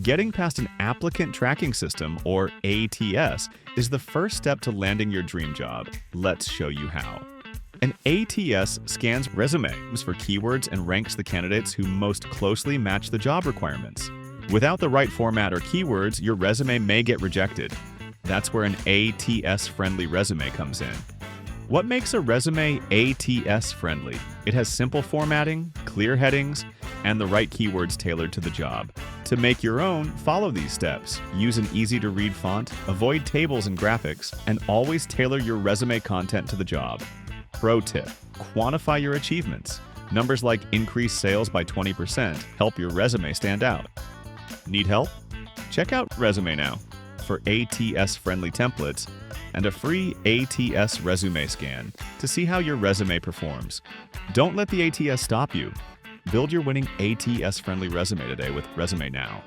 Getting past an applicant tracking system, or ATS, is the first step to landing your dream job. Let's show you how. An ATS scans resumes for keywords and ranks the candidates who most closely match the job requirements. Without the right format or keywords, your resume may get rejected. That's where an ATS-friendly resume comes in. What makes a resume ATS-friendly? It has simple formatting, clear headings, and the right keywords tailored to the job. To make your own, follow these steps. Use an easy-to-read font, avoid tables and graphics, and always tailor your resume content to the job. Pro tip: quantify your achievements. Numbers like increased sales by 20% help your resume stand out. Need help? Check out Resume Now for ATS-friendly templates and a free ATS resume scan to see how your resume performs. Don't let the ATS stop you. Build your winning ATS-friendly resume today with Resume Now.